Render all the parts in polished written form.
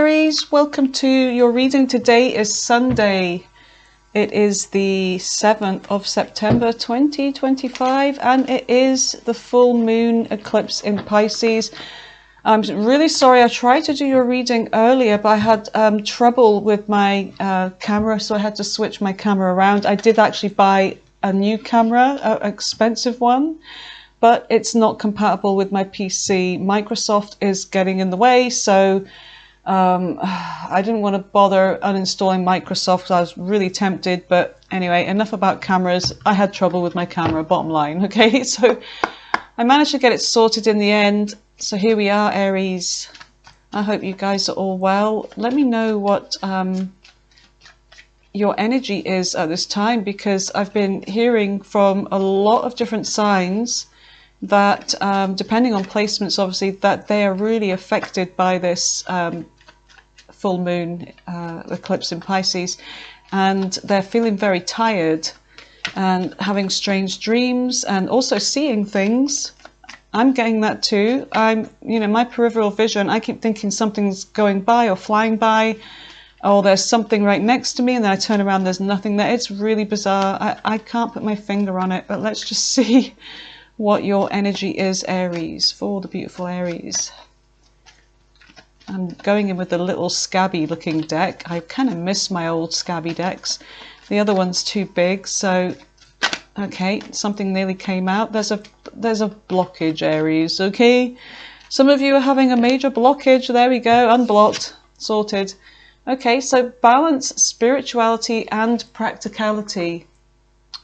Aries, welcome to your reading. Today is Sunday. It is the 7th of September 2025 and it is the full moon eclipse in Pisces. I'm really sorry, I tried to do your reading earlier, but I had trouble with my camera, so I had to switch my camera around. I did actually buy a new camera, an expensive one, but it's not compatible with my PC. Microsoft is getting in the way, so I didn't want to bother uninstalling Microsoft. I was really tempted, but anyway, enough about cameras. I had trouble with my camera, bottom line, okay? So I managed to get it sorted in the end. So here we are, Aries. I hope you guys are all well. Let me know what your energy is at this time, because I've been hearing from a lot of different signs that depending on placements, obviously, that they are really affected by this full moon eclipse in Pisces, and they're feeling very tired and having strange dreams and also seeing things. I'm getting that too. My peripheral vision, I keep thinking something's going by or flying by, or there's something right next to me, and then I turn around, there's nothing there. It's really bizarre. I can't put my finger on it, but let's just see what your energy is, Aries, for the beautiful Aries. I'm going in with the little scabby looking deck. I kind of miss my old scabby decks. The other one's too big, so okay, something nearly came out. There's a blockage, Aries, okay? Some of you are having a major blockage. There we go, unblocked, sorted. Okay, so balance, spirituality and practicality.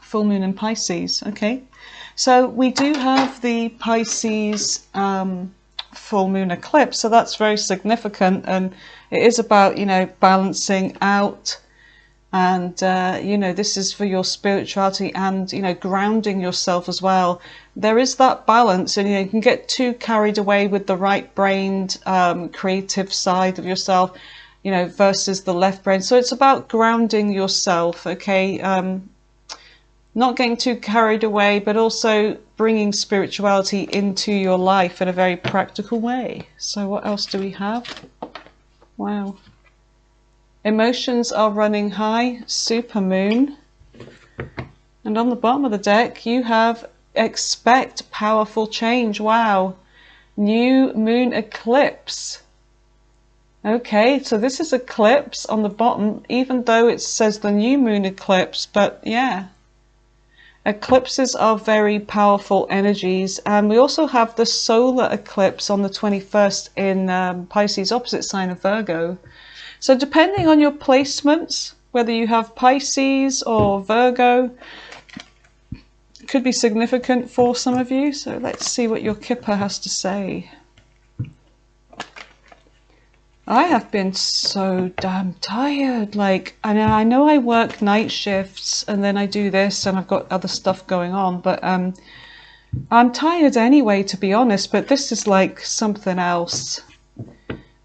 Full moon in Pisces, okay? So we do have the Pisces full moon eclipse, so that's very significant, and it is about, balancing out, and this is for your spirituality and grounding yourself as well. There is that balance, and you can get too carried away with the right-brained creative side of yourself, versus the left brain. So it's about grounding yourself, okay? Not getting too carried away, but also bringing spirituality into your life in a very practical way. So what else do we have? Wow. Emotions are running high, super moon. And on the bottom of the deck, you have expect powerful change. Wow. New moon eclipse. Okay, so this is eclipse on the bottom, even though it says the new moon eclipse, but yeah. Eclipses are very powerful energies, and we also have the solar eclipse on the 21st in Pisces, opposite sign of Virgo. So depending on your placements, whether you have Pisces or Virgo, it could be significant for some of you. So let's see what your Kipper has to say. I have been so damn tired. I know I work night shifts and then I do this and I've got other stuff going on, but I'm tired anyway, to be honest, but this is like something else.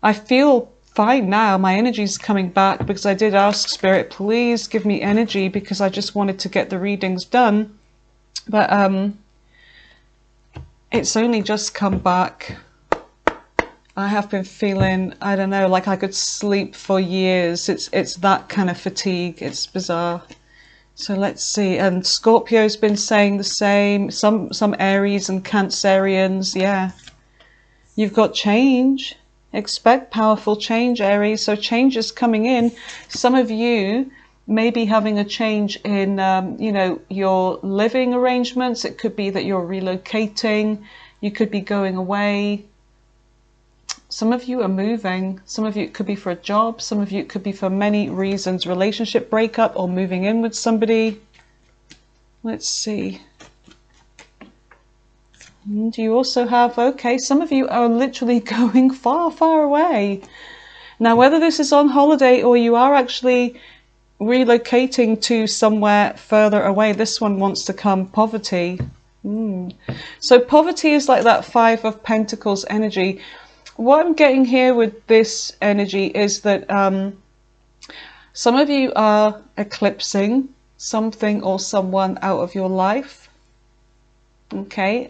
I feel fine now. My energy's coming back because I did ask Spirit, please give me energy, because I just wanted to get the readings done. But it's only just come back. I have been feeling, I don't know, like I could sleep for years. It's that kind of fatigue. It's bizarre. So let's see. And Scorpio's been saying the same. Some Aries and Cancerians, yeah. You've got change. Expect powerful change, Aries. So change is coming in. Some of you may be having a change in, your living arrangements. It could be that you're relocating. You could be going away. Some of you are moving. Some of you, it could be for a job. Some of you, it could be for many reasons. Relationship breakup or moving in with somebody. Let's see. And you also have, okay, some of you are literally going far, far away. Now, whether this is on holiday or you are actually relocating to somewhere further away, this one wants to come poverty. So poverty is like that Five of Pentacles energy. What I'm getting here with this energy is that some of you are eclipsing something or someone out of your life. Okay.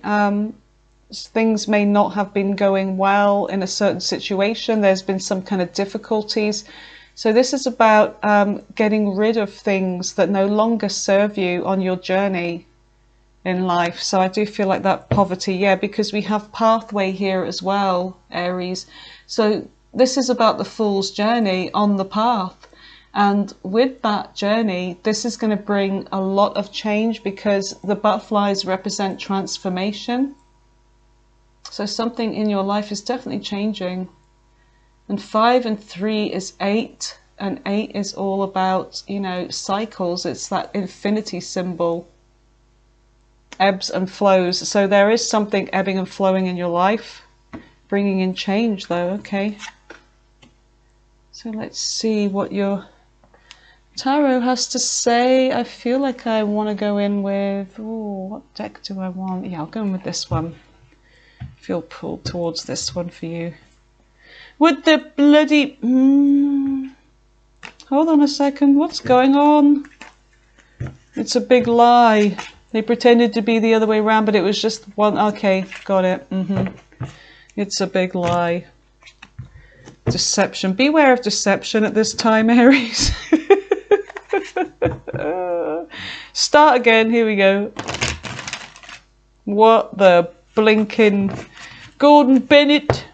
things may not have been going well in a certain situation. There's been some kind of difficulties. So this is about getting rid of things that no longer serve you on your journey in life. So I do feel like that poverty, yeah, because we have pathway here as well, Aries. So this is about the fool's journey on the path. And with that journey, this is going to bring a lot of change because the butterflies represent transformation. So something in your life is definitely changing. And 5 and 3 is 8. And 8 is all about, you know, cycles. It's that infinity symbol. Ebbs and flows. So there is something ebbing and flowing in your life. Bringing in change though, okay. So let's see what your tarot has to say. I feel like I want to go in with, oh, what deck do I want? Yeah, I'll go in with this one. I feel pulled towards this one for you. With the bloody... Hold on a second, what's going on? It's a big lie. They pretended to be the other way around, but it was just one. Okay, got it. It's a big lie. Deception. Beware of deception at this time, Aries. Start again. Here we go. What the blinking Gordon Bennett.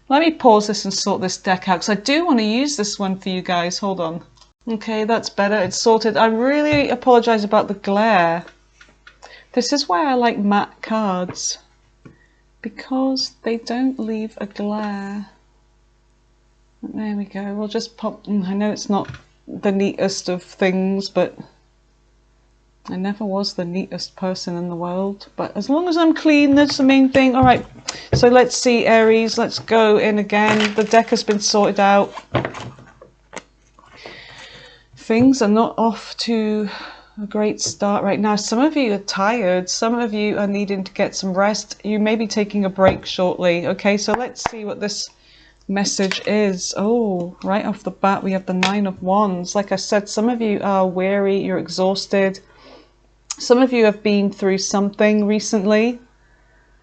Let me pause this and sort this deck out because I do want to use this one for you guys. Hold on. Okay, that's better. It's sorted. I really apologize about the glare. This is why I like matte cards, because they don't leave a glare. There we go. We'll just pop. I know it's not the neatest of things, but I never was the neatest person in the world. But as long as I'm clean, that's the main thing. All right. So let's see, Aries. Let's go in again. The deck has been sorted out. Things are not off to a great start right now. Some of you are tired. Some of you are needing to get some rest. You may be taking a break shortly. Okay, so let's see what this message is. Oh, right off the bat, we have the 9 of Wands. Like I said, some of you are weary. You're exhausted. Some of you have been through something recently.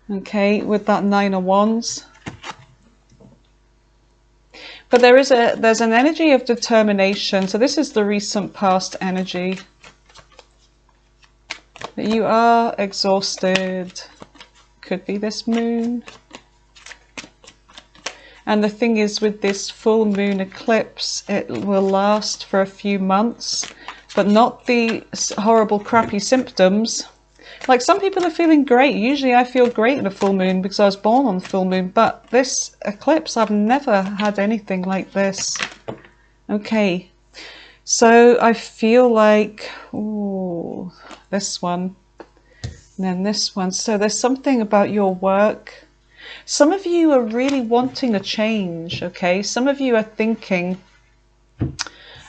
Okay, with that 9 of Wands. But there's an energy of determination. So this is the recent past energy. You are exhausted. Could be this moon. And the thing is, with this full moon eclipse, it will last for a few months, but not the horrible, crappy symptoms. Like, some people are feeling great. Usually I feel great in a full moon because I was born on the full moon, but this eclipse, I've never had anything like this. Okay. So I feel like, ooh, this one, and then this one. So there's something about your work. Some of you are really wanting a change, okay? Some of you are thinking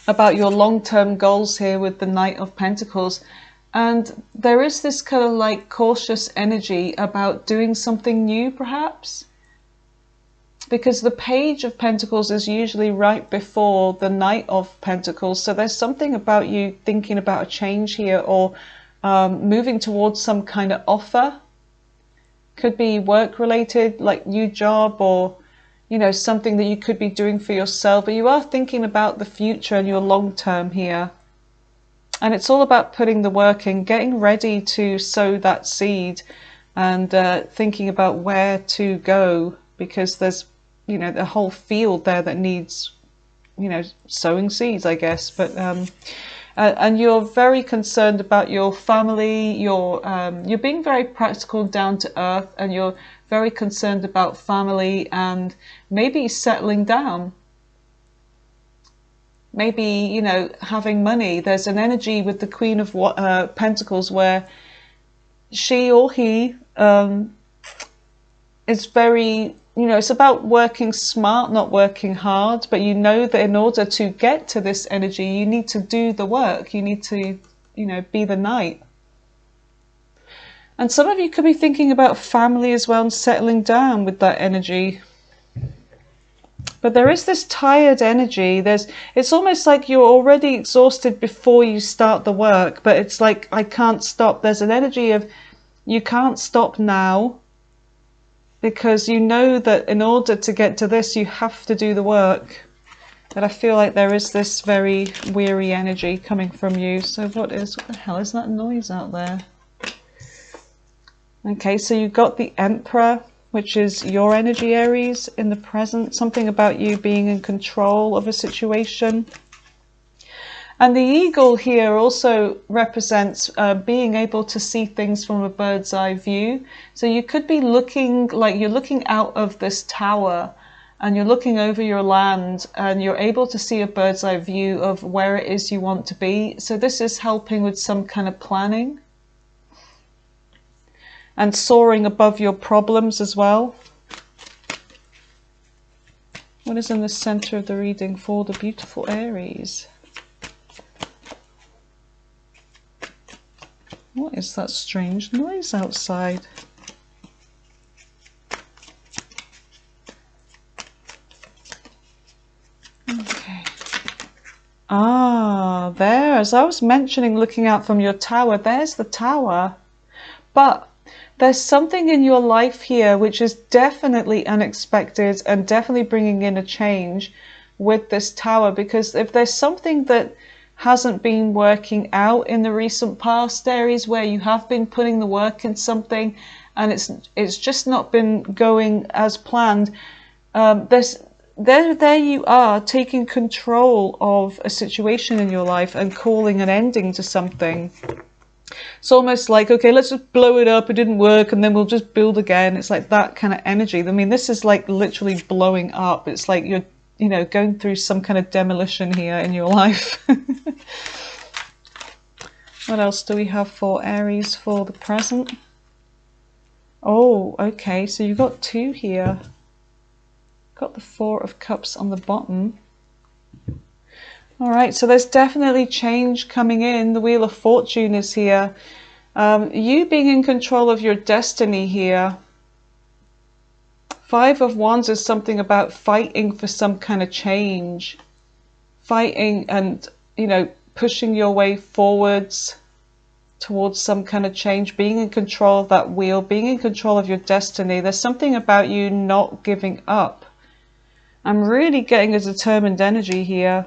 about your long-term goals here with the Knight of Pentacles. And there is this kind of like cautious energy about doing something new, perhaps. Because the Page of Pentacles is usually right before the Knight of Pentacles. So there's something about you thinking about a change here, or moving towards some kind of offer. Could be work related, like new job, or, you know, something that you could be doing for yourself. But you are thinking about the future and your long term here. And it's all about putting the work in, getting ready to sow that seed, and thinking about where to go, because there's, you know, the whole field there that needs, you know, sowing seeds, I guess. But and you're very concerned about your family. You're being very practical, down to earth, and you're very concerned about family and maybe settling down. Maybe, you know, having money. There's an energy with the Queen of Pentacles where she or he is very, you know, it's about working smart, not working hard. But you know that in order to get to this energy, you need to do the work. You need to, you know, be the knight. And some of you could be thinking about family as well and settling down with that energy. But there is this tired energy. It's almost like you're already exhausted before you start the work, but it's like, I can't stop. There's an energy of, you can't stop now. because you know that in order to get to this, you have to do the work. But I feel like there is this very weary energy coming from you. So what the hell is that noise out there? Okay, so you've got the Emperor, which is your energy, Aries, in the present. Something about you being in control of a situation. And the eagle here also represents being able to see things from a bird's eye view. So you could be looking like you're looking out of this tower and you're looking over your land and you're able to see a bird's eye view of where it is you want to be. So this is helping with some kind of planning and soaring above your problems as well. What is in the center of the reading for the beautiful Aries? What is that strange noise outside? Okay. Ah, there, as I was mentioning, looking out from your tower, there's the tower. But there's something in your life here which is definitely unexpected and definitely bringing in a change with this tower, because if there's something that hasn't been working out in the recent past, Aries, where you have been putting the work in something and it's just not been going as planned, there you are taking control of a situation in your life and calling an ending to something. It's almost like, okay, let's just blow it up, it didn't work, and then we'll just build again. It's like that kind of energy. I mean, this is like literally blowing up. It's like you're, you know, going through some kind of demolition here in your life. What else do we have for Aries for the present? Oh, okay, so you've got two here. Got the Four of Cups on the bottom. All right, so there's definitely change coming in. The Wheel of Fortune is here. You being in control of your destiny here. Five of Wands is something about fighting for some kind of change. Fighting and, you know, pushing your way forwards towards some kind of change. Being in control of that wheel. Being in control of your destiny. There's something about you not giving up. I'm really getting a determined energy here.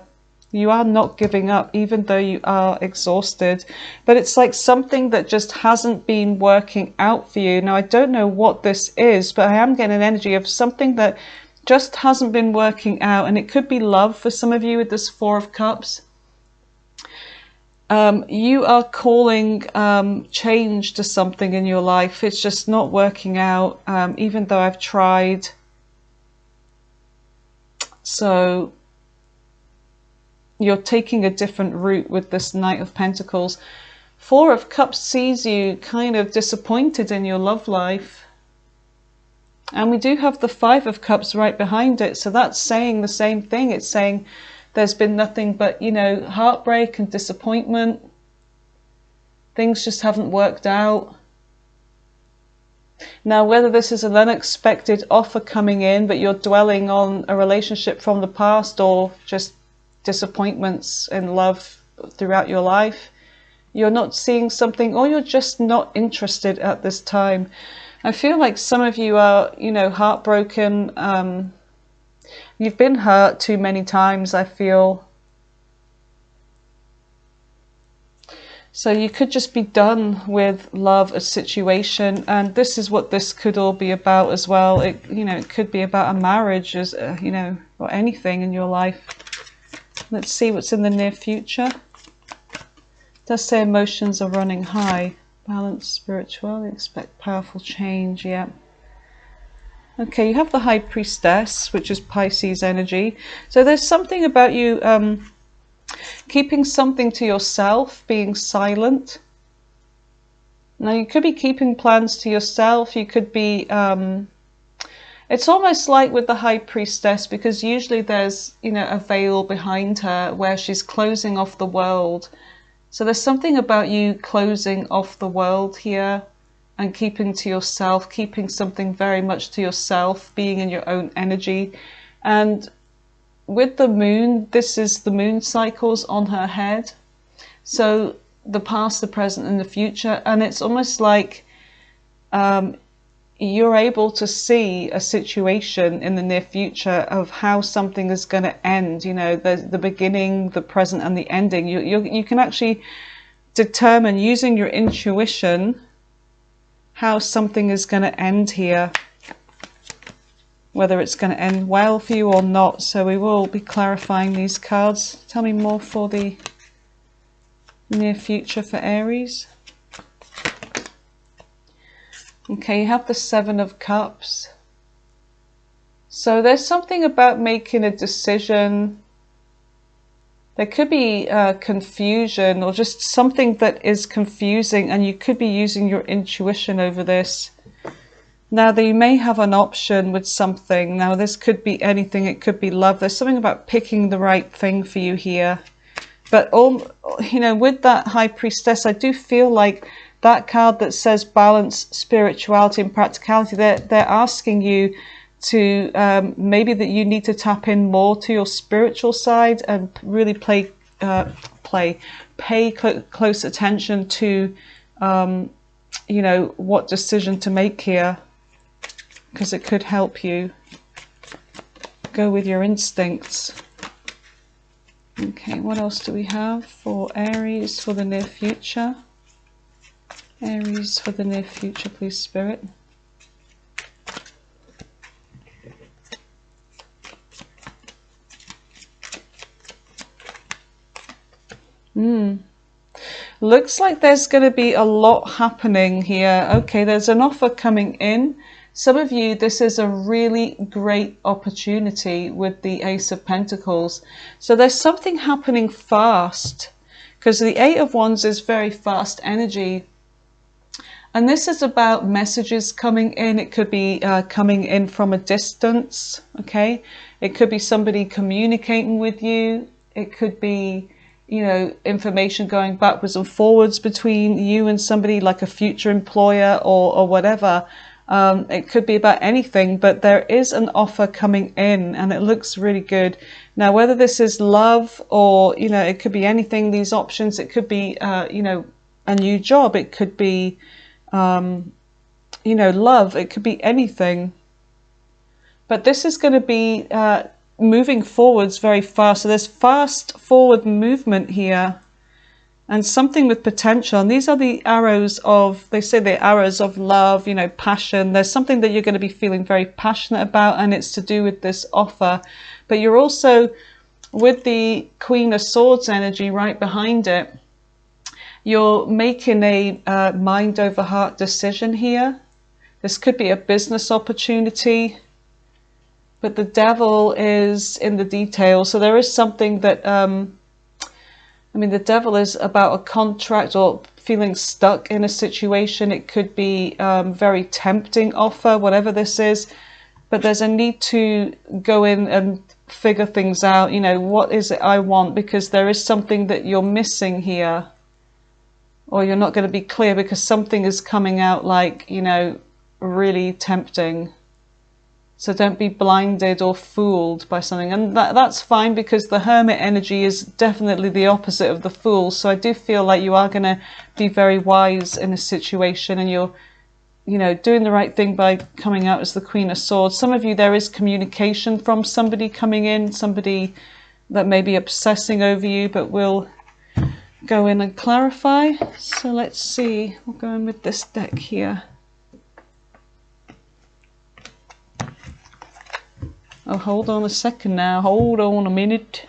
You are not giving up, even though you are exhausted. But it's like something that just hasn't been working out for you. Now, I don't know what this is, but I am getting an energy of something that just hasn't been working out. And it could be love for some of you with this Four of Cups. You are calling change to something in your life. It's just not working out, even though I've tried. So you're taking a different route with this Knight of Pentacles. Four of Cups sees you kind of disappointed in your love life. And we do have the Five of Cups right behind it. So that's saying the same thing. It's saying there's been nothing but, you know, heartbreak and disappointment. Things just haven't worked out. Now, whether this is an unexpected offer coming in, but you're dwelling on a relationship from the past, or just disappointments in love throughout your life, you're not seeing something, or you're just not interested at this time. I feel like some of you are, you know, heartbroken. You've been hurt too many times, I feel. So you could just be done with love, a situation, and this is what this could all be about as well. It, you know, it could be about a marriage, as you know, or anything in your life. Let's see what's in the near future. It does say emotions are running high. Balance, spirituality, expect powerful change. Yeah. Okay, you have the High Priestess, which is Pisces energy. So there's something about you keeping something to yourself, being silent. Now, you could be keeping plans to yourself. You could be... it's almost like with the High Priestess, because usually there's, you know, a veil behind her where she's closing off the world. So there's something about you closing off the world here and keeping to yourself, keeping something very much to yourself, being in your own energy. And with the moon, this is the moon cycles on her head. So the past, the present, and the future. And it's almost like you're able to see a situation in the near future of how something is going to end. You know, the beginning, the present, and the ending. You can actually determine using your intuition how something is going to end here, whether it's going to end well for you or not. So we will be clarifying these cards. Tell me more for the near future for Aries. Okay, you have the Seven of Cups. So there's something about making a decision. There could be confusion, or just something that is confusing, and you could be using your intuition over this. Now, you may have an option with something. Now, this could be anything. It could be love. There's something about picking the right thing for you here. But, you know, with that High Priestess, I do feel like that card that says balance, spirituality, and practicality, they're asking you to maybe that you need to tap in more to your spiritual side and really pay close attention to, you know, what decision to make here, because it could help you go with your instincts. Okay, what else do we have for Aries for the near future? Aries for the near future, please, Spirit. Looks like there's going to be a lot happening here. Okay, there's an offer coming in. Some of you, this is a really great opportunity with the Ace of Pentacles. So there's something happening fast, because the Eight of Wands is very fast energy. And this is about messages coming in. It could be coming in from a distance, okay? It could be somebody communicating with you. It could be, you know, information going backwards and forwards between you and somebody, like a future employer or whatever. It could be about anything, but there is an offer coming in and it looks really good. Now, whether this is love or, you know, it could be anything, these options. It could be, you know, a new job. It could be, you know, love. It could be anything. But this is going to be moving forwards very fast. So there's fast forward movement here. And something with potential. And these are the arrows of, they say the arrows of love, you know, passion. There's something that you're going to be feeling very passionate about, and it's to do with this offer. But you're also, with the Queen of Swords energy right behind it, you're making a mind over heart decision here. This could be a business opportunity, but the Devil is in the details. So there is something that, I mean, the Devil is about a contract or feeling stuck in a situation. It could be very tempting offer, whatever this is, but there's a need to go in and figure things out. You know, what is it I want? Because there is something that you're missing here, or you're not going to be clear because something is coming out like, you know, really tempting. So don't be blinded or fooled by something. And that's fine, because the Hermit energy is definitely the opposite of the Fool. So I do feel like you are going to be very wise in a situation, and you're, you know, doing the right thing by coming out as the Queen of Swords. Some of you, there is communication from somebody coming in, somebody that may be obsessing over you, but we'll go in and clarify. So let's see. We'll go in with this deck here. Oh, hold on a second now. Hold on a minute.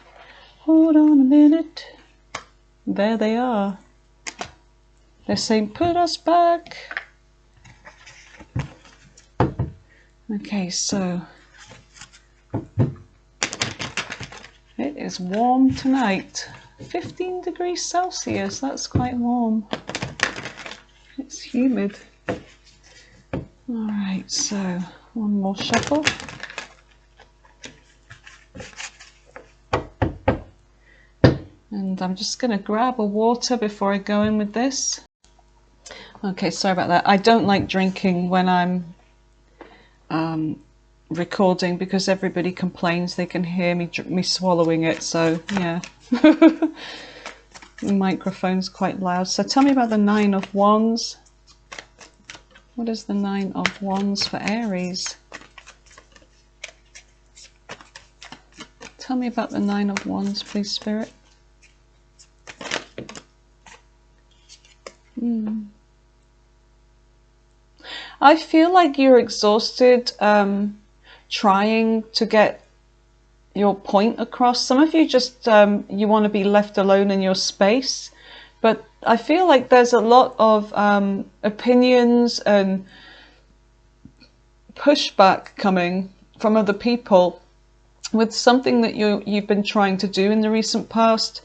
Hold on a minute. There they are. They're saying, put us back. Okay, so it is warm tonight. 15 degrees Celsius. That's quite warm. It's humid. All right, so one more shuffle. And I'm just going to grab a water before I go in with this. Okay, sorry about that. I don't like drinking when I'm recording, because everybody complains they can hear me swallowing it. So, yeah. The microphone's quite loud. So tell me about the Nine of Wands. What is the Nine of Wands for Aries? Tell me about the Nine of Wands, please, Spirit. I feel like you're exhausted trying to get your point across. Some of you just, you want to be left alone in your space. But I feel like there's a lot of opinions and pushback coming from other people with something that you've been trying to do in the recent past.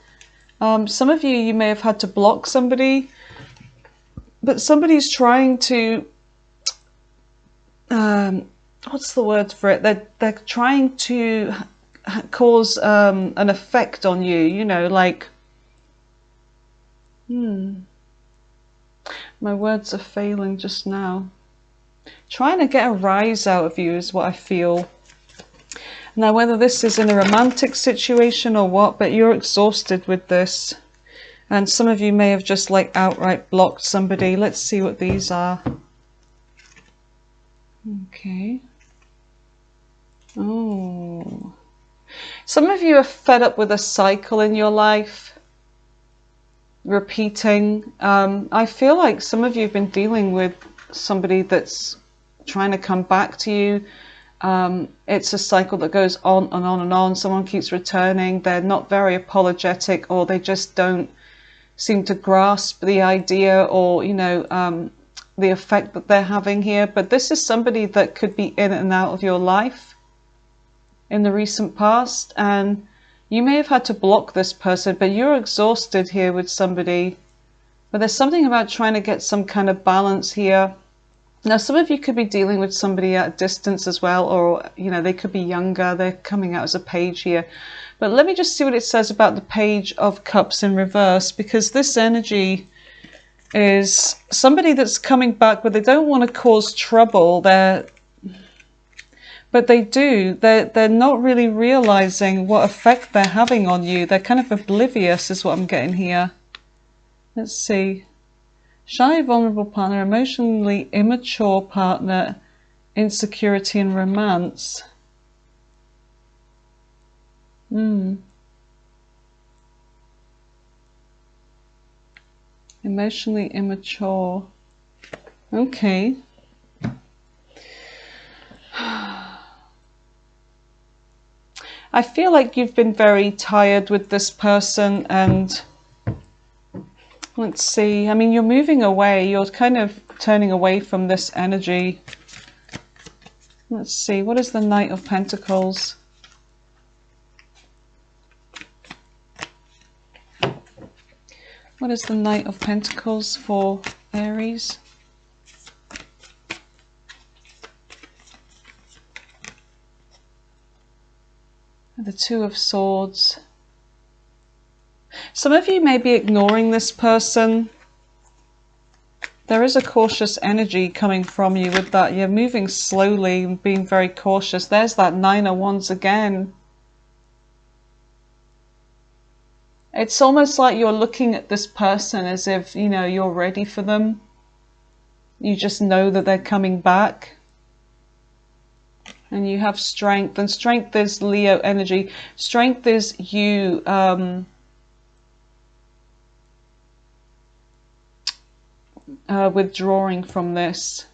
Some of you may have had to block somebody, but somebody's trying to, what's the word for it? They're trying to cause an effect on you, you know, like, my words are failing just now. Trying to get a rise out of you is what I feel. Now, whether this is in a romantic situation or what, but you're exhausted with this. And some of you may have just like outright blocked somebody. Let's see what these are. Okay. Oh. Some of you are fed up with a cycle in your life. Repeating. I feel like some of you have been dealing with somebody that's trying to come back to you. It's a cycle that goes on and on and on. Someone keeps returning. They're not very apologetic, or they just don't seem to grasp the idea, or, you know, the effect that they're having here. But this is somebody that could be in and out of your life in the recent past, and you may have had to block this person, but you're exhausted here with somebody. But there's something about trying to get some kind of balance here. Now, some of you could be dealing with somebody at a distance as well, or, you know, they could be younger. They're coming out as a page here. But let me just see what it says about the Page of Cups in reverse, because this energy is somebody that's coming back, but they don't want to cause trouble. But they do. They're not really realizing what effect they're having on you. They're kind of oblivious is what I'm getting here. Let's see. Shy, vulnerable partner, emotionally immature partner, insecurity and romance. Emotionally immature. Okay. I feel like you've been very tired with this person, and let's see, I mean, you're moving away, you're kind of turning away from this energy. Let's see, what is the Knight of Pentacles? What is the Knight of Pentacles for Aries? The Two of Swords. Some of you may be ignoring this person. There is a cautious energy coming from you with that. You're moving slowly and being very cautious. There's that Nine of Wands again. It's almost like you're looking at this person as if, you know, you're ready for them. You just know that they're coming back. And you have strength, and strength is Leo energy. Strength is you withdrawing from this.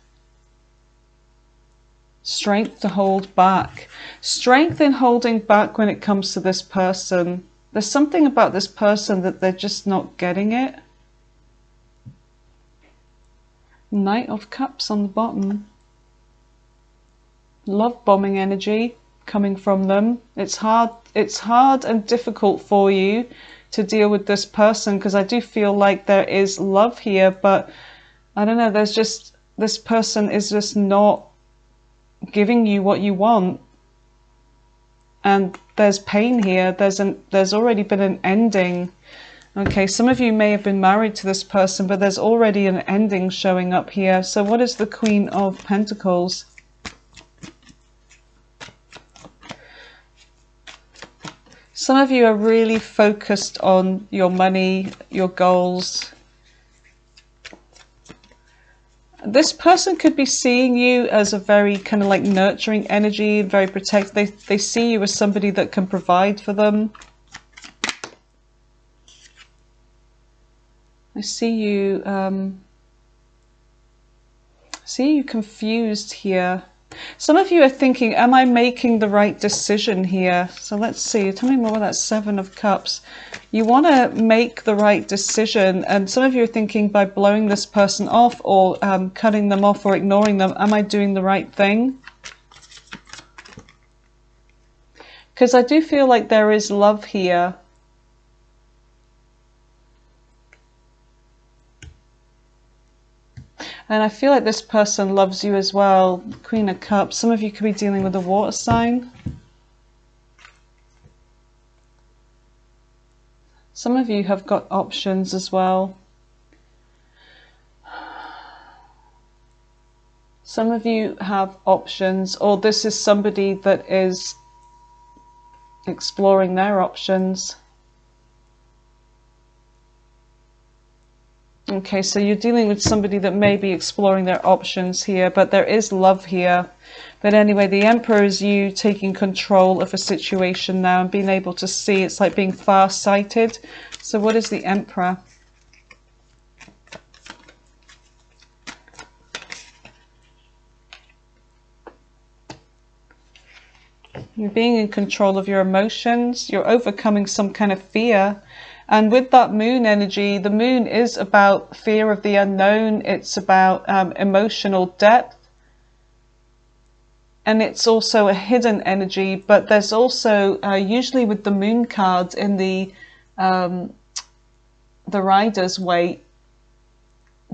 Strength to hold back. Strength in holding back when it comes to this person. There's something about this person that they're just not getting it. Knight of Cups on the bottom. Love bombing energy coming from them. It's hard and difficult for you to deal with this person, because I do feel like there is love here, but I don't know, there's just, this person is just not giving you what you want. And there's pain here. There's already been an ending. Okay, some of you may have been married to this person, but there's already an ending showing up here. So what is the Queen of Pentacles? Some of you are really focused on your money, your goals. This person could be seeing you as a very kind of like nurturing energy, very protective. They see you as somebody that can provide for them. I see you confused here. Some of you are thinking, am I making the right decision here? So let's see, tell me more about that Seven of Cups. You want to make the right decision, and some of you are thinking, by blowing this person off or cutting them off or ignoring them, am I doing the right thing? Because I do feel like there is love here. And I feel like this person loves you as well. Queen of Cups. Some of you could be dealing with a water sign. Some of you have got options as well. Some of you have options, or this is somebody that is exploring their options. Okay, so you're dealing with somebody that may be exploring their options here, but there is love here. But anyway, the Emperor is you taking control of a situation now and being able to see. It's like being far-sighted. So what is the Emperor? You're being in control of your emotions. You're overcoming some kind of fear. And with that moon energy, the moon is about fear of the unknown. It's about emotional depth. And it's also a hidden energy. But there's also, usually with the moon cards in the Rider's Waite,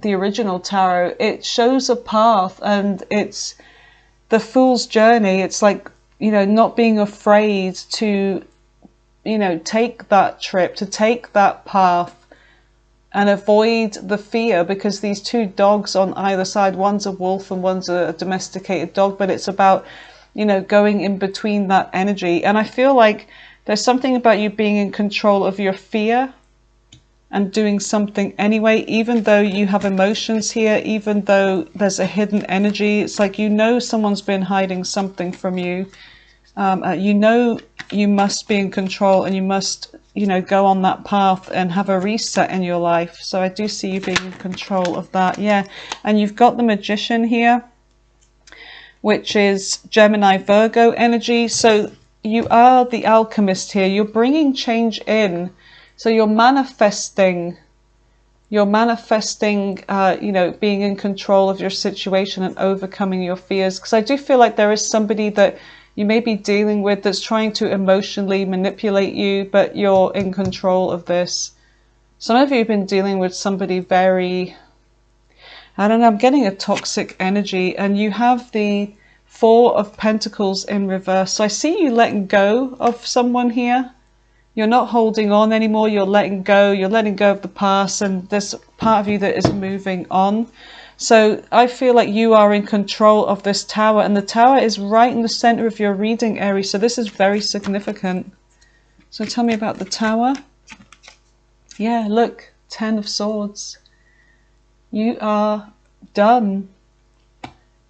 the original tarot, it shows a path, and it's the Fool's Journey. It's like, you know, not being afraid to, you know, take that trip, to take that path and avoid the fear, because these two dogs on either side, one's a wolf and one's a domesticated dog, but it's about, you know, going in between that energy. And I feel like there's something about you being in control of your fear and doing something anyway, even though you have emotions here, even though there's a hidden energy. It's like, you know, someone's been hiding something from you. You know, you must be in control, and you must, you know, go on that path and have a reset in your life. So I do see you being in control of that. Yeah. And you've got the Magician here, which is Gemini Virgo energy. So you are the alchemist here. You're bringing change in. So you're manifesting, you know, being in control of your situation and overcoming your fears. Because I do feel like there is somebody that you may be dealing with that's trying to emotionally manipulate you, but you're in control of this. Some of you have been dealing with somebody very, I don't know, I'm getting a toxic energy, and you have the Four of Pentacles in reverse. So I see you letting go of someone here. You're not holding on anymore. You're letting go. You're letting go of the past, and there's part of you that is moving on. So I feel like you are in control of this Tower, and the Tower is right in the center of your reading, Aries. So this is very significant. So tell me about the Tower. Yeah, look, 10 of Swords. You are done.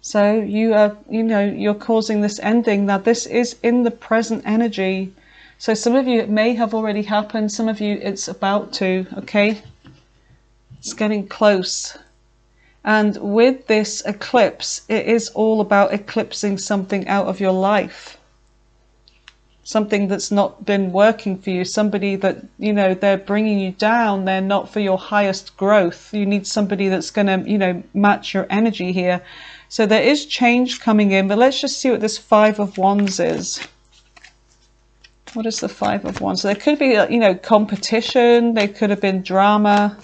So you are, you know, you're causing this ending. Now this is in the present energy. So some of you, it may have already happened. Some of you, it's about to, okay? It's getting close. And with this eclipse, it is all about eclipsing something out of your life. Something that's not been working for you. Somebody that, you know, they're bringing you down. They're not for your highest growth. You need somebody that's going to, you know, match your energy here. So there is change coming in. But let's just see what this Five of Wands is. What is the Five of Wands? So there could be, you know, competition. There could have been drama.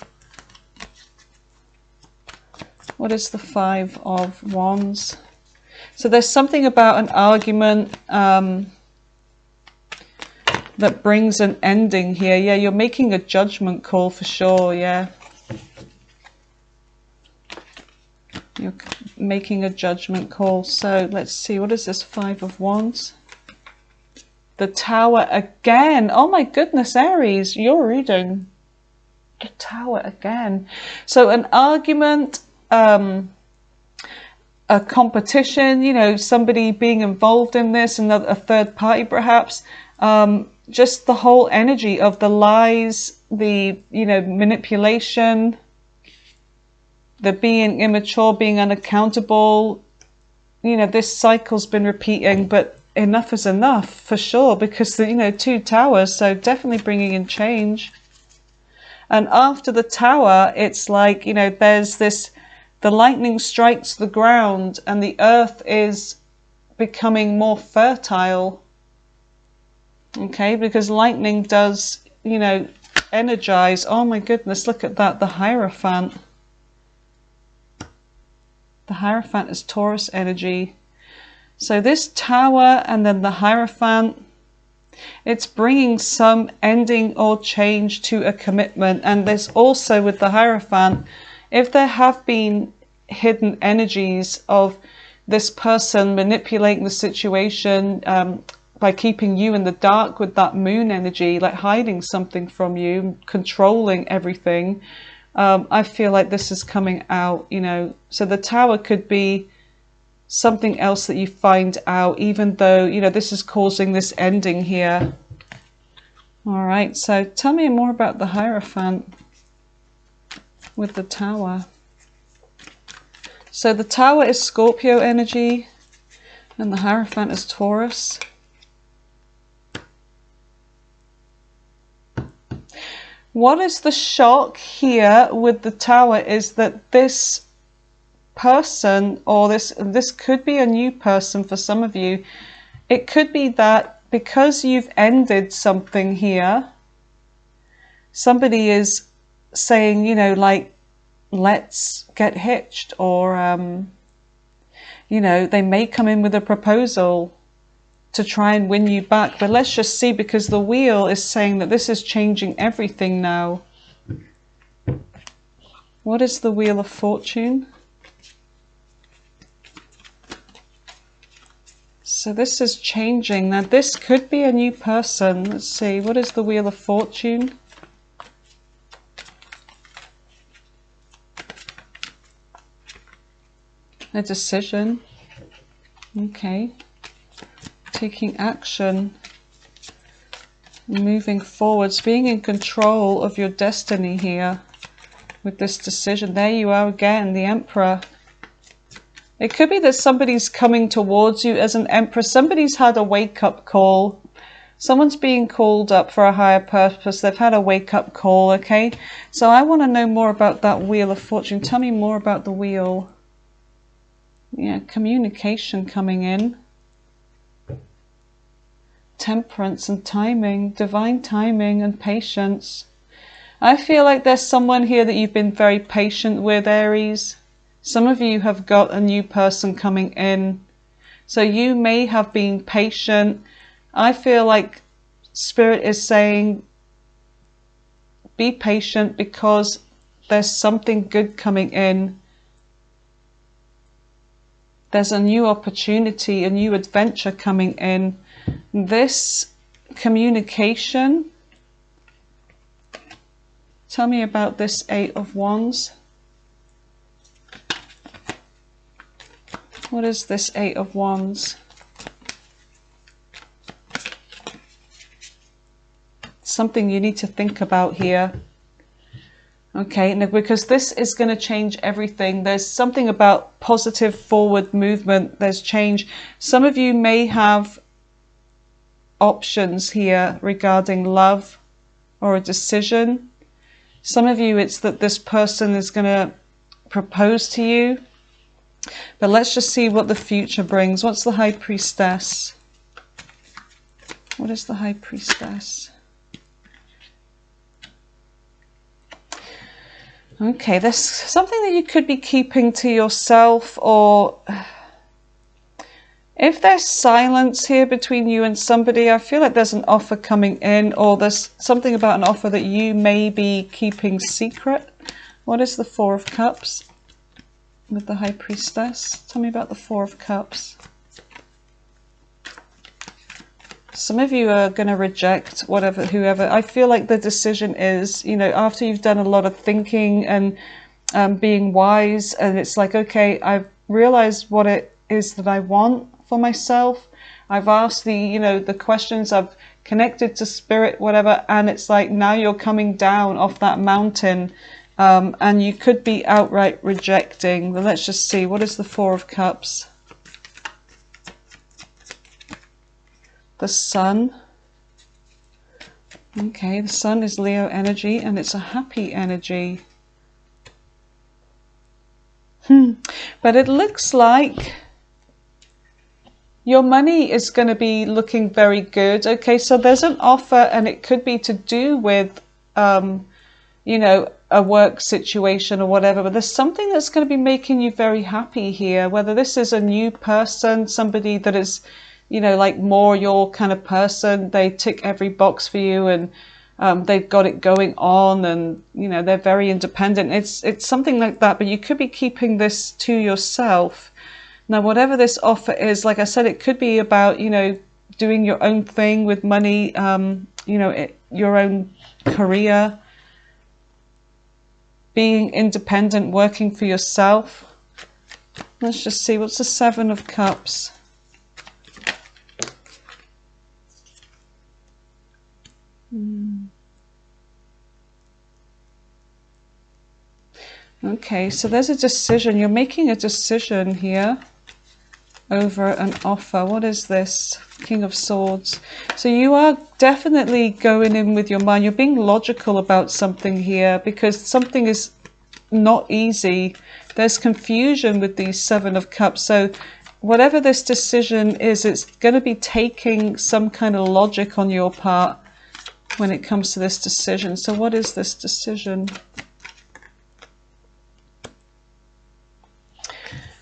What is the Five of Wands? So there's something about an argument that brings an ending here. Yeah, you're making a judgment call for sure, yeah. You're making a judgment call. So let's see, what is this Five of Wands? The Tower again. Oh my goodness, Aries, you're reading the Tower again. So an argument, a competition, you know, somebody being involved in this, another, a third party perhaps. Just the whole energy of the lies, the, you know, manipulation, the being immature, being unaccountable. You know, this cycle's been repeating, but enough is enough for sure, because the, you know, 2 towers, so definitely bringing in change. And after the tower, it's like, you know, there's this, the lightning strikes the ground and the earth is becoming more fertile. Okay, because lightning does, you know, energize. Oh my goodness, look at that, the Hierophant. The Hierophant is Taurus energy. So this tower and then the Hierophant, it's bringing some ending or change to a commitment. And there's also with the Hierophant, if there have been hidden energies of this person manipulating the situation, by keeping you in the dark with that moon energy, like hiding something from you, controlling everything, I feel like this is coming out, you know. So the tower could be something else that you find out, even though, you know, this is causing this ending here. All right, so tell me more about the Hierophant with the tower. So the tower is Scorpio energy and the Hierophant is Taurus. What is the shock here with the tower is that this person, or this could be a new person for some of you. It could be that because you've ended something here, somebody is saying, you know, like, let's get hitched, or you know, they may come in with a proposal to try and win you back. But let's just see, because the wheel is saying that this is changing everything now. What is the Wheel of Fortune? So this is changing. Now this could be a new person. Let's see, what is the Wheel of Fortune? A decision. Okay. Taking action, moving forwards, being in control of your destiny here with this decision. There you are again, the Emperor. It could be that somebody's coming towards you as an Emperor. Somebody's had a wake-up call. Someone's being called up for a higher purpose. They've had a wake-up call, okay? So I want to know more about that Wheel of Fortune. Tell me more about the wheel. Yeah, communication coming in. Temperance and timing, divine timing and patience. I feel like there's someone here that you've been very patient with, Aries. Some of you have got a new person coming in. So you may have been patient. I feel like Spirit is saying, be patient, because there's something good coming in. There's a new opportunity, a new adventure coming in. This communication, tell me about this 8 of Wands. What is this 8 of Wands? Something you need to think about here. Okay, now because this is going to change everything. There's something about positive forward movement. There's change. Some of you may have options here regarding love or a decision. Some of you, it's that this person is going to propose to you. But let's just see what the future brings. What's the High Priestess? What is the High Priestess? Okay, there's something that you could be keeping to yourself, or if there's silence here between you and somebody, I feel like there's an offer coming in, or there's something about an offer that you may be keeping secret. What is the Four of Cups with the High Priestess? Tell me about the Four of Cups. Some of you are going to reject whoever. I feel like the decision is, you know, after you've done a lot of thinking and being wise, and it's like, okay, realize what it is that I want for myself. I've asked the, you know, the questions, I've connected to spirit, whatever, and it's like now you're coming down off that mountain, and you could be outright rejecting. But let's just see, what is the Four of Cups? The Sun. Okay, the Sun is Leo energy, and it's a happy energy. But it looks like your money is going to be looking very good. Okay, so there's an offer, and it could be to do with, you know, a work situation or whatever, but there's something that's going to be making you very happy here, whether this is a new person, somebody that is, you know, like more your kind of person, they tick every box for you, and they've got it going on, and you know, they're very independent. It's something like that, but you could be keeping this to yourself. Now, whatever this offer is, like I said, it could be about, you know, doing your own thing with money, you know, your own career, being independent, working for yourself. Let's just see, what's the Seven of Cups? Okay, so there's a decision. You're making a decision here over an offer. What is this? King of Swords. So you are definitely going in with your mind. You're being logical about something here, because something is not easy. There's confusion with these Seven of Cups. So whatever this decision is, it's going to be taking some kind of logic on your part when it comes to this decision. So what is this decision?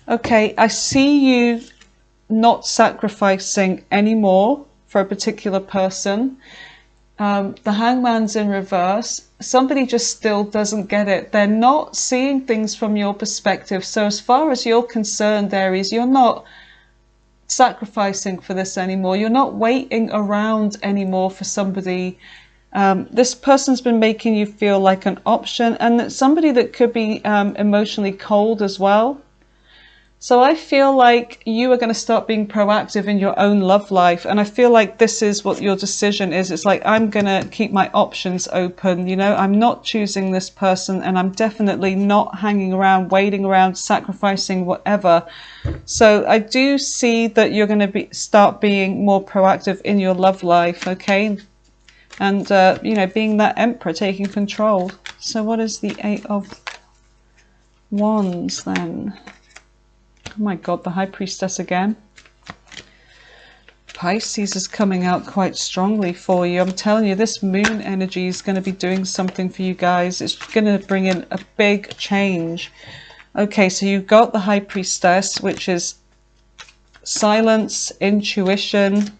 Okay, I see you not sacrificing anymore for a particular person. The Hangman's in reverse. Somebody just still doesn't get it. They're not seeing things from your perspective. So as far as you're concerned, Aries, you're not sacrificing for this anymore. You're not waiting around anymore for somebody. This person's been making you feel like an option, and it's somebody that could be emotionally cold as well. So I feel like you are going to start being proactive in your own love life. And I feel like this is what your decision is. It's like, I'm going to keep my options open. You know, I'm not choosing this person, and I'm definitely not hanging around, waiting around, sacrificing, whatever. So I do see that you're going to start being more proactive in your love life. Okay. And, you know, being that Emperor, taking control. So what is the Eight of Wands then? Oh my God, the High Priestess again. Pisces is coming out quite strongly for you. I'm telling you, this moon energy is going to be doing something for you guys. It's going to bring in a big change. Okay, so you've got the High Priestess, which is silence, intuition,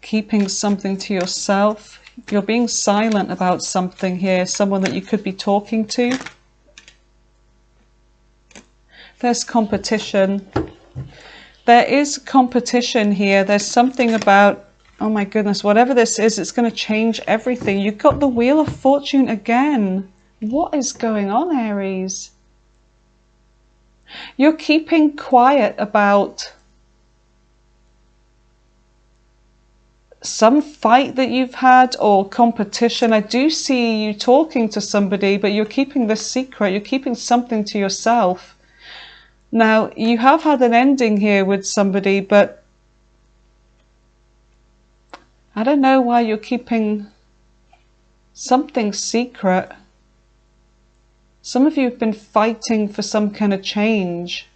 keeping something to yourself. You're being silent about something here, someone that you could be talking to. There's competition. There is competition here. There's something about, oh my goodness, whatever this is, it's going to change everything. You've got the Wheel of Fortune again. What is going on, Aries? You're keeping quiet about some fight that you've had or competition. I do see you talking to somebody, but you're keeping this secret. You're keeping something to yourself. Now, you have had an ending here with somebody, but I don't know why you're keeping something secret. Some of you have been fighting for some kind of change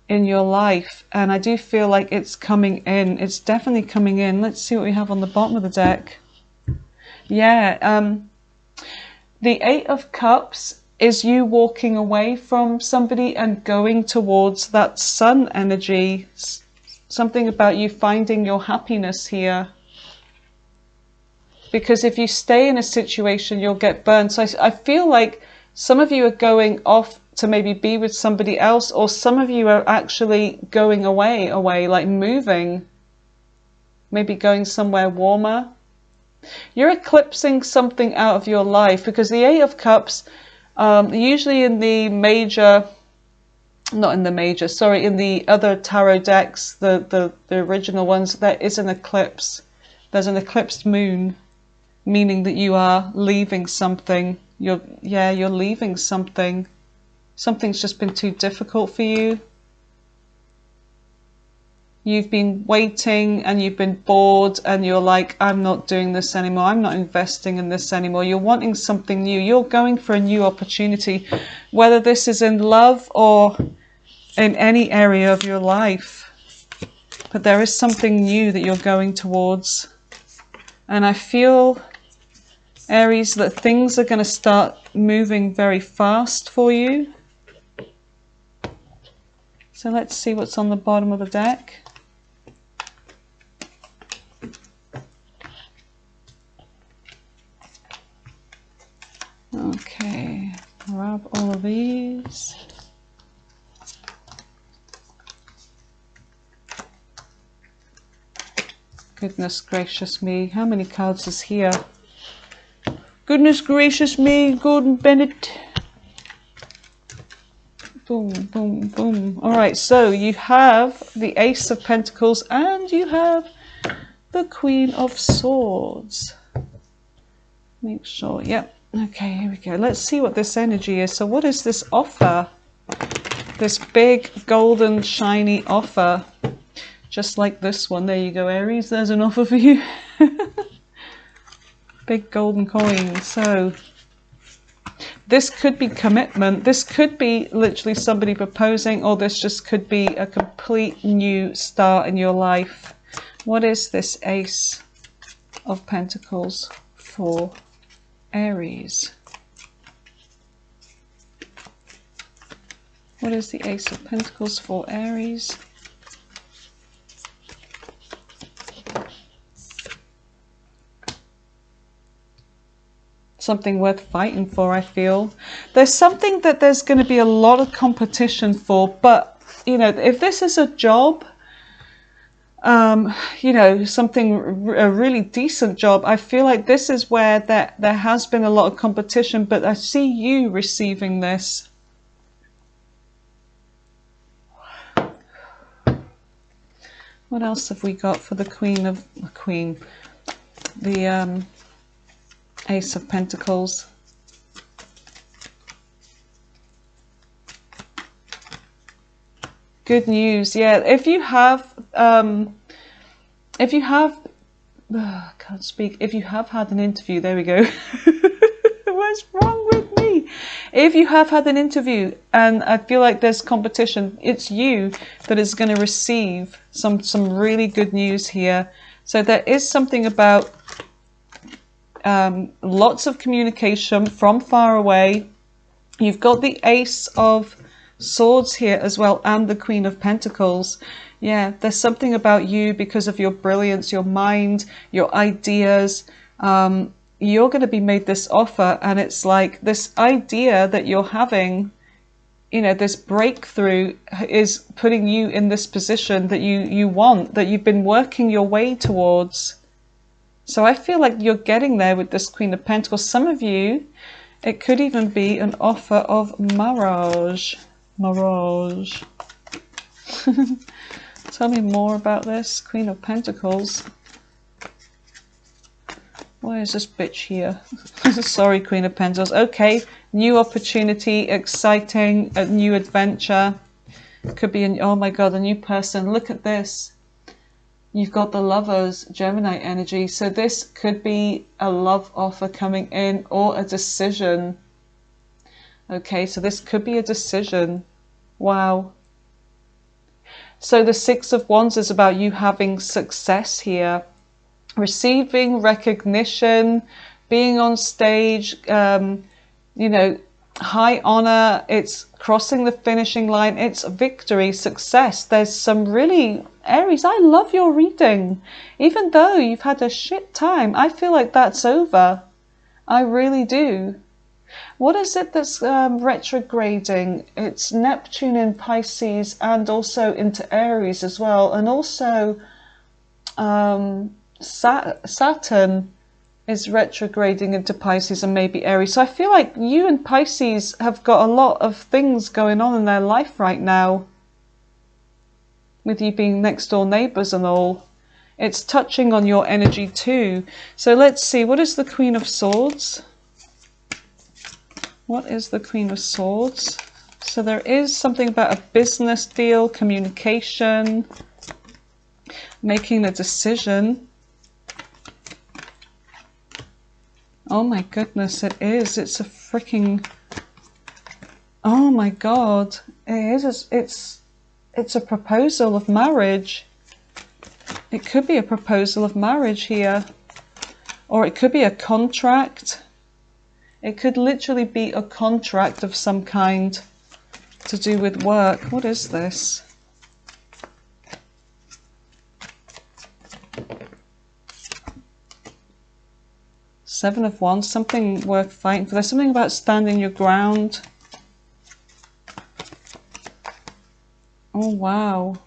in your life, and I do feel like it's coming in. It's definitely coming in. Let's see what we have on the bottom of the deck. Yeah, the Eight of Cups is you walking away from somebody and going towards that Sun energy. Something about you finding your happiness here. Because if you stay in a situation, you'll get burned. So I feel like some of you are going off to maybe be with somebody else, or some of you are actually going away, like moving. Maybe going somewhere warmer. You're eclipsing something out of your life, because the Eight of Cups, Usually in the major, not in the major, sorry, in the other tarot decks, the original ones, there is an eclipse. There's an eclipsed moon, meaning that you are leaving something. You're leaving something. Something's just been too difficult for you. You've been waiting and you've been bored and you're like, I'm not doing this anymore. I'm not investing in this anymore. You're wanting something new. You're going for a new opportunity, whether this is in love or in any area of your life. But there is something new that you're going towards. And I feel, Aries, that things are going to start moving very fast for you. So let's see what's on the bottom of the deck. Okay, grab all of these. Goodness gracious me, how many cards is here? Goodness gracious me, Gordon Bennett. Boom, boom, boom. Alright, so you have the Ace of Pentacles and you have the Queen of Swords. Make sure, yep. Okay, here we go. Let's see what this energy is. So what is this offer? This big, golden, shiny offer. Just like this one. There you go, Aries. There's an offer for you. Big golden coin. So this could be commitment. This could be literally somebody proposing, or this just could be a complete new start in your life. What is this Ace of Pentacles for Aries? What is the Ace of Pentacles for Aries? Something worth fighting for, I feel. There's something that there's going to be a lot of competition for, but, you know, if this is a job, you know, a really decent job, I feel like this is where there has been a lot of competition, but I see you receiving this. What else have we got for the Ace of Pentacles? Good news, yeah. If you have I can't speak. If you have had an interview, there we go. What's wrong with me? If you have had an interview and I feel like there's competition, it's you that is going to receive some really good news here. So there is something about lots of communication from far away. You've got the Ace of Swords here as well, and the Queen of Pentacles. Yeah, there's something about you because of your brilliance, your mind, your ideas. You're going to be made this offer, and it's like this idea that you're having, you know, this breakthrough is putting you in this position that you want, that you've been working your way towards. So I feel like you're getting there with this Queen of Pentacles. Some of you, it could even be an offer of marriage. Marriage. Tell me more about this Queen of Pentacles. Why is this bitch here? Sorry, Queen of Pentacles. Okay, new opportunity, exciting, a new adventure. Could be oh my god, a new person. Look at this. You've got the Lovers, Gemini energy. So this could be a love offer coming in, or a decision. Okay, so this could be a decision. Wow. So the Six of Wands is about you having success here. Receiving recognition, being on stage, you know, high honor. It's crossing the finishing line. It's victory, success. There's some really, Aries, I love your reading. Even though you've had a shit time, I feel like that's over. I really do. What is it that's retrograding? It's Neptune in Pisces and also into Aries as well. And also Saturn is retrograding into Pisces and maybe Aries. So I feel like you and Pisces have got a lot of things going on in their life right now, with you being next door neighbours and all. It's touching on your energy too. So let's see, what is the Queen of Swords? What is the Queen of Swords? So there is something about a business deal, communication, making a decision. Oh my goodness, it is. It's a freaking... Oh my God. It is. It's a proposal of marriage. It could be a proposal of marriage here. Or it could be a contract. It could literally be a contract of some kind to do with work. What is this? Seven of Wands, something worth fighting for. There's something about standing your ground. Oh, wow.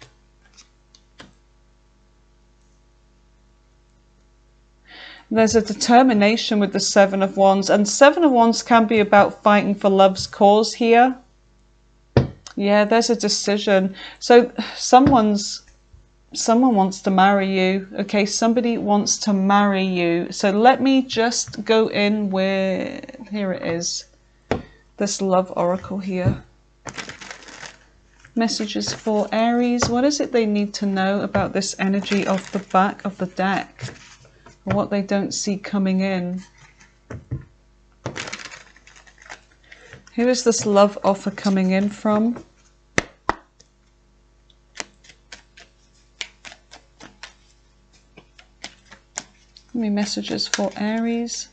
There's a determination with the Seven of Wands. And Seven of Wands can be about fighting for love's cause here. Yeah, there's a decision. So someone wants to marry you. Okay, somebody wants to marry you. So let me just go in with, here it is, this love oracle here. Messages for Aries. What is it they need to know about this energy off the back of the deck? Or what they don't see coming in? Who is this love offer coming in from? Give me messages for Aries.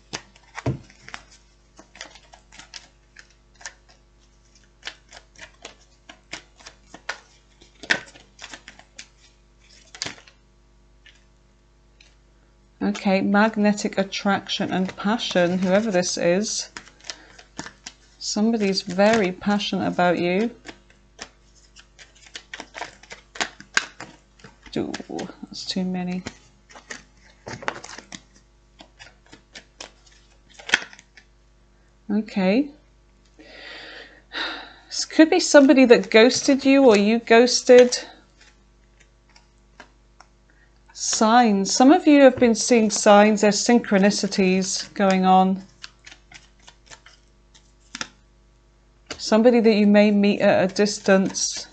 Okay, magnetic attraction and passion, whoever this is. Somebody's very passionate about you. Ooh, that's too many. Okay. This could be somebody that ghosted you or you ghosted. Signs. Some of you have been seeing signs. There's synchronicities going on. Somebody that you may meet at a distance,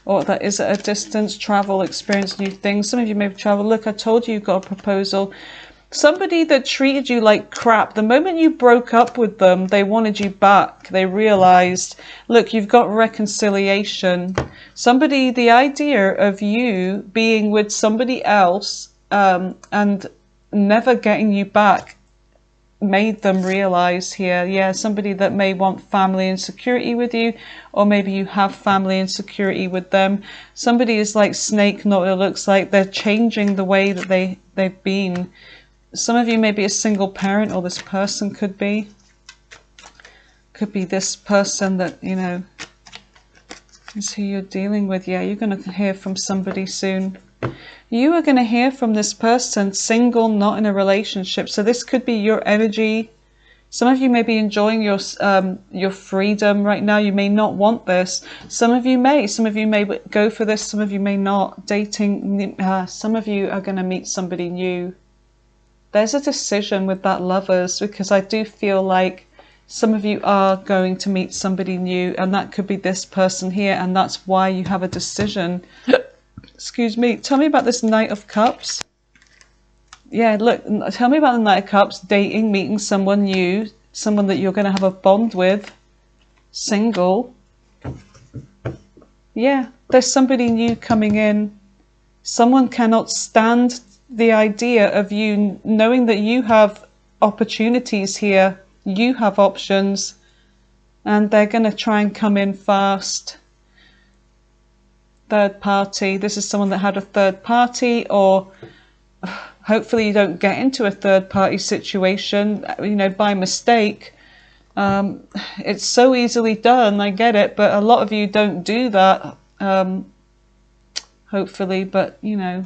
or that is at a distance, travel, experience new things. Some of you may have traveled. Look, I told you you've got a proposal. Somebody that treated you like crap, the moment you broke up with them, they wanted you back. They realized, look, you've got reconciliation. Somebody, the idea of you being with somebody else and never getting you back made them realize here, yeah, somebody that may want family and security with you, or maybe you have family and security with them. Somebody is like snake, not what it looks like. They're changing the way that they've been. Some of you may be a single parent, or this person could be this person that, you know, is who you're dealing with. Yeah, you're going to hear from somebody soon. You are going to hear from this person, single, not in a relationship. So this could be your energy. Some of you may be enjoying your freedom right now. You may not want this. Some of you may go for this. Some of you may not. Dating. Some of you are going to meet somebody new. There's a decision with that, lovers, because I do feel like some of you are going to meet somebody new, and that could be this person here, and that's why you have a decision. Excuse me. Tell me about this Knight of Cups. Yeah, look, tell me about the Knight of Cups, dating, meeting someone new, someone that you're going to have a bond with, single. Yeah, there's somebody new coming in. Someone cannot stand the idea of you knowing that you have opportunities here, you have options, and they're going to try and come in fast. Third party. This is someone that had a third party, or hopefully you don't get into a third party situation, you know, by mistake. It's so easily done, I get it, but a lot of you don't do that, hopefully, but you know,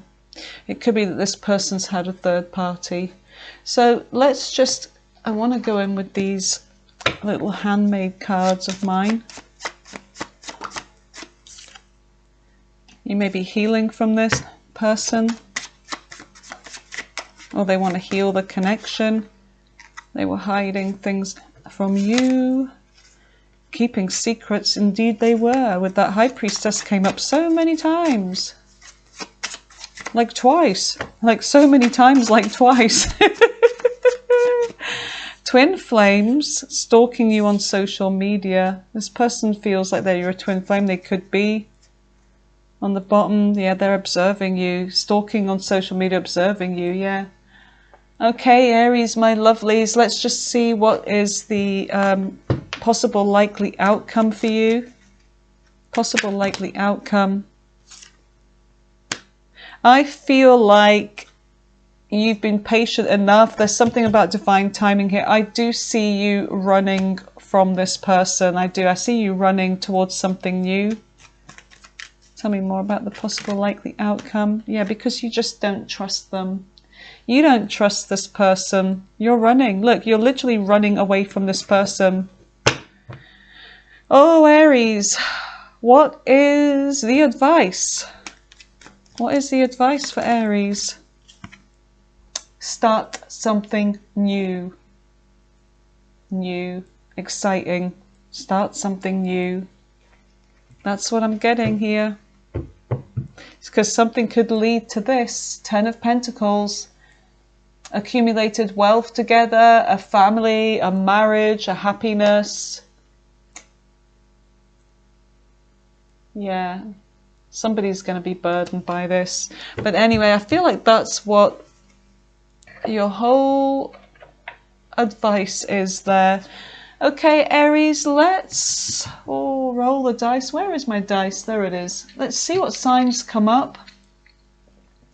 it could be that this person's had a third party. So let's just, I want to go in with these little handmade cards of mine. You may be healing from this person, or they want to heal the connection. They were hiding things from you, keeping secrets. Indeed they were. With that High Priestess came up so many times. Like twice. Like so many times, like twice. Twin flames stalking you on social media. This person feels like they're a twin flame. They could be. On the bottom, yeah, they're observing you. Stalking on social media, observing you, yeah. Okay, Aries, my lovelies, let's just see what is the possible likely outcome for you. Possible likely outcome. I feel like you've been patient enough. There's something about divine timing here. I do see you running from this person. I do. I see you running towards something new. Tell me more about the possible likely outcome. Yeah, because you just don't trust them. You don't trust this person. You're running. Look, you're literally running away from this person. Oh, Aries, what is the advice? What is the advice for Aries? Start something new. New, exciting. Start something new. That's what I'm getting here. It's because something could lead to this. 10 of Pentacles. Accumulated wealth together, a family, a marriage, a happiness. Yeah, somebody's going to be burdened by this. But anyway, I feel like that's what your whole advice is there. Okay, Aries, let's roll the dice. Where is my dice? There it is. Let's see what signs come up.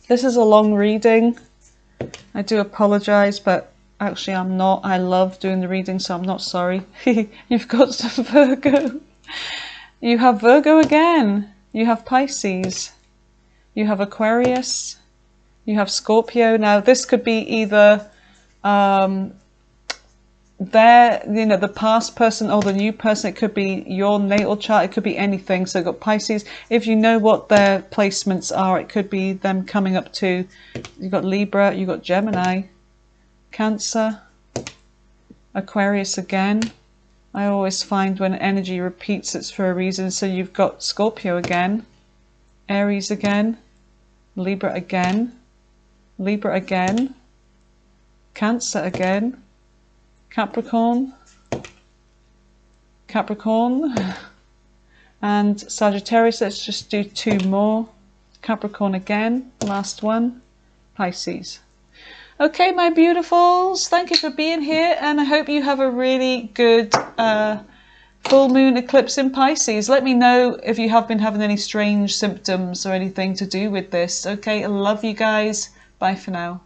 This is a long reading. I do apologize, but actually I'm not. I love doing the reading, so I'm not sorry. You've got some Virgo. You have Virgo again. You have Pisces. You have Aquarius. You have Scorpio. Now this could be either the past person or the new person. It could be your natal chart. It could be anything. So you've got Pisces. If you know what their placements are, it could be them coming up to. You've got Libra. You've got Gemini, Cancer, Aquarius again. I always find when energy repeats, it's for a reason. So you've got Scorpio again, Aries again, Libra again, Libra again, Cancer again, Capricorn, and Sagittarius. Let's just do 2 more. Capricorn again, last one, Pisces. Okay, my beautifuls, thank you for being here, and I hope you have a really good full moon eclipse in Pisces. Let me know if you have been having any strange symptoms or anything to do with this. Okay, I love you guys. Bye for now.